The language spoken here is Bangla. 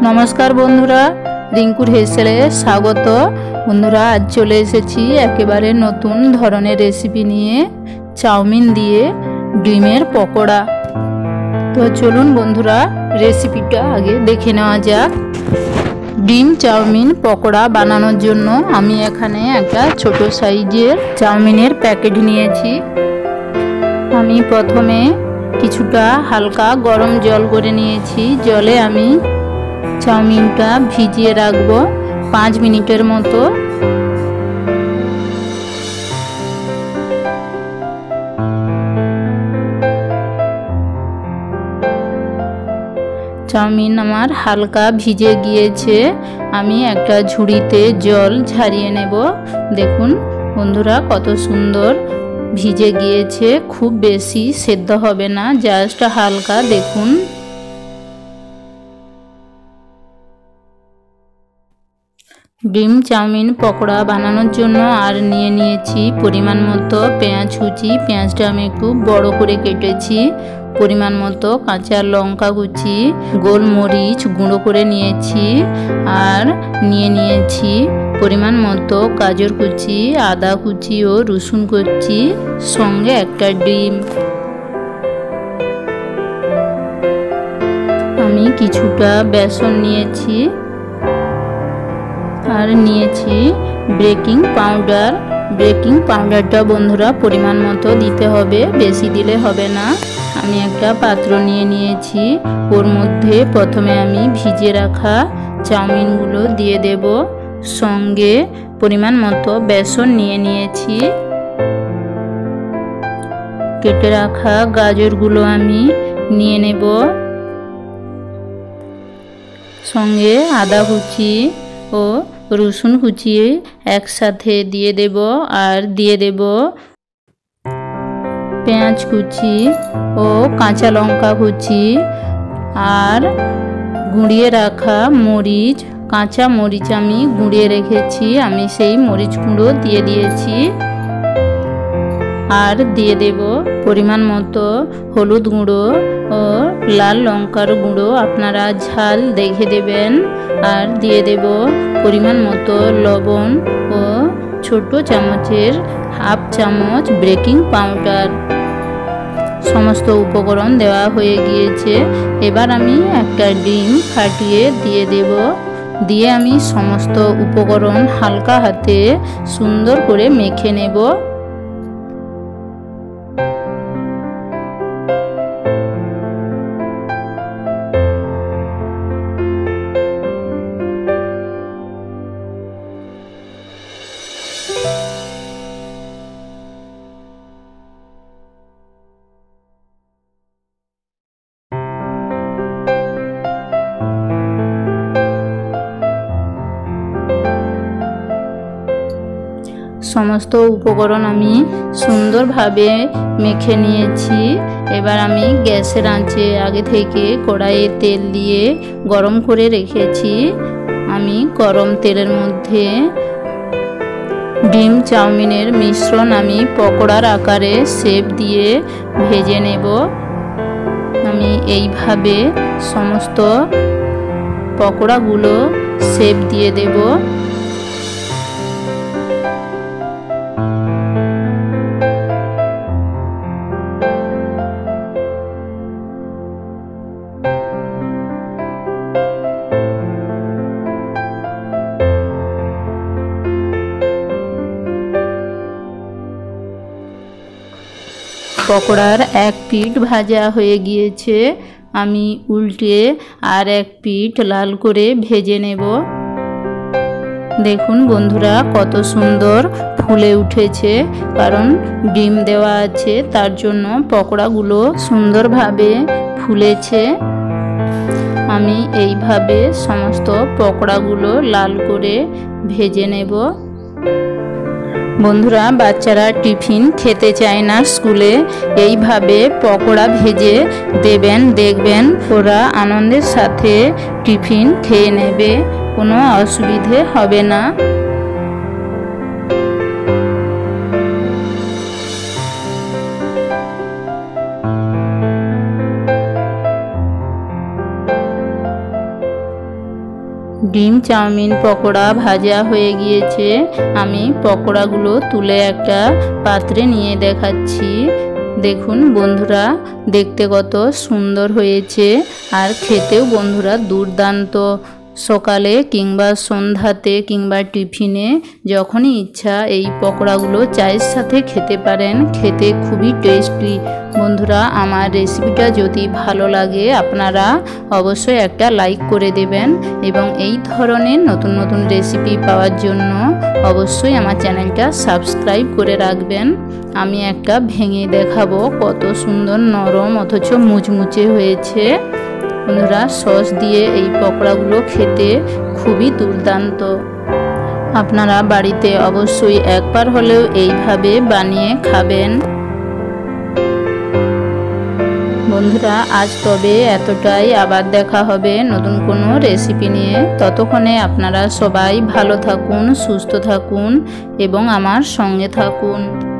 नमस्कार बंधुरा रिंकुर हेसेले स्वागत। बंधुरा आज चले एसेछि एकेबारे नतून धरनेर रेसिपि निये चाउमिन दिए डिमेर पकोड़ा। तो चलुन बंधुरा रेसिपिटा आगे देखे नेওয়া যাক। ডিম চাউমিন पकोड़ा বানানোর জন্য আমি এখানে একটা ছোট সাইজের চাউমিনের প্যাকেট নিয়েছি। আমি প্রথমে কিছুটা হালকা গরম জল করে নিয়েছি। জলে আমি চাউমিনটা ভিজিয়ে রাখবো 5 মিনিটের মতো। চাউমিন আমার হালকা ভিজে গিয়েছে। আমি একটা ঝুড়িতে জল ঝরিয়ে নেব। দেখুন বন্ধুরা কত সুন্দর ভিজে গিয়েছে। খুব বেশি সেদ্ধ হবে না, জাস্ট হালকা। দেখুন ডিম চাউমিন পকোড়া বানানোর জন্য আর নিয়ে নিয়েছি পরিমাণ মতো পেঁয়াজ কুচি। পেঁয়াজটা আমি একটু বড় করে কেটেছি। পরিমাণ মতো কাঁচা লঙ্কা কুচি, গোলমরিচ গুঁড়ো করে নিয়েছি। আর নিয়ে নিয়েছি পরিমাণ মতো গাজর কুচি, আদা কুচি ও রসুন কুচি, সঙ্গে একটা ডিম। আমি কিছুটা বেসন নিয়েছি আর নিয়েছি বেকিং পাউডার। বেকিং পাউডারটা বন্ধুরা পরিমাণ মতো দিতে হবে, বেশি দিলে হবে না। আমি একটা পাত্র নিয়ে নিয়েছি। ওর মধ্যে প্রথমে আমি ভিজিয়ে রাখা চাউমিনগুলো দিয়ে দেব। সঙ্গে পরিমাণ মতো বেসন নিয়ে নিয়েছি। কেটে রাখা গাজরগুলো আমি নিয়ে নেব। সঙ্গে আদা কুচি ও রসুন কুচি একসাথে দিয়ে দেব। আর দিয়ে দেব পেঁয়াজ কুচি ও কাঁচা লঙ্কা কুচি আর গুঁড়িয়ে রাখা মরিচ। কাঁচা মরিচ আমি গুঁড়িয়ে রেখেছি, আমি সেই মরিচ গুঁড়ো দিয়ে দিয়েছি। আর দিয়ে দেব পরিমাণ মতো হলুদ গুঁড়ো ও লাল লঙ্কার গুঁড়ো, আপনারা ঝাল দেখে দেবেন। আর দিয়ে দেব পরিমাণ মতো লবণ ও ছোট চামচের হাফ চামচ বেকিং পাউডার। সমস্ত উপকরণ দেওয়া হয়ে গিয়েছে। এবার আমি একটা ডিম ফাটিয়ে দিয়ে দেব। দিয়ে আমি সমস্ত উপকরণ হালকা হাতে সুন্দর করে মেখে নেব। সমস্ত উপকরণ আমি সুন্দরভাবে মেখে নিয়েছি। এবার আমি গ্যাসের আঁচে আগে থেকে কড়াইয়ে তেল দিয়ে গরম করে রেখেছি। আমি গরম তেলের মধ্যে ডিম চাউমিনের মিশ্রণ আমি পকোড়ার আকারে শেপ দিয়ে ভেজে নেব। আমি এইভাবে সমস্ত পকোড়াগুলো শেপ দিয়ে দেব। পকোড়ার এক পিঠ ভাজা হয়ে গিয়েছে। আমি উল্টে আর এক পিঠ লাল করে ভেজে নেব। দেখুন বন্ধুরা কত সুন্দর ফুলে উঠেছে, কারণ ডিম দেওয়া আছে তার জন্য পকোড়াগুলো সুন্দরভাবে ফুলেছে। আমি এইভাবে সমস্ত পকোড়াগুলো লাল করে ভেজে নেব। বন্ধুরা বাচ্চারা টিফিন খেতে চায় না স্কুলে, এইভাবে পকোড়া ভেজে দেবেন, দেখবেন ওরা আনন্দের সাথে টিফিন খেয়ে নেবে, কোনো অসুবিধে হবে না। ডিম চাউমিন পকোড়া ভাজা হয়ে গিয়েছে। আমি পকোড়াগুলো তুলে একটা পাত্রে নিয়ে দেখাচ্ছি। দেখুন বন্ধুরা, দেখতে কত সুন্দর হয়েছে আর খেতেও বন্ধুরা দুর্দান্ত। সকালে কিংবা সন্ধ্যাতে কিংবা টিফিনে যখনই ইচ্ছা এই পকোড়াগুলো চায়ের সাথে খেতে পারেন। খেতে খুবই টেস্টি। বন্ধুরা, আমার রেসিপিটা যদি ভালো লাগে আপনারা অবশ্যই একটা লাইক করে দেবেন এবং এই ধরনের নতুন নতুন রেসিপি পাওয়ার জন্য অবশ্যই আমার চ্যানেলটা সাবস্ক্রাইব করে রাখবেন। আমি একটা ভেঙে দেখাবো কত সুন্দর নরম অথচ মুচমুচে হয়েছে। বন্ধুরা, সস দিয়ে এই পকোড়াগুলো খেতে খুবই দুর্দান্ত। আপনারা বাড়িতে অবশ্যই একবার হলেও এইভাবে বানিয়ে খাবেন। বন্ধুরা, আজ তবে এতটাই। আবার দেখা হবে নতুন কোনো রেসিপি নিয়ে। ততক্ষণে আপনারা সবাই ভালো থাকুন, সুস্থ থাকুন এবং আমার সঙ্গে থাকুন।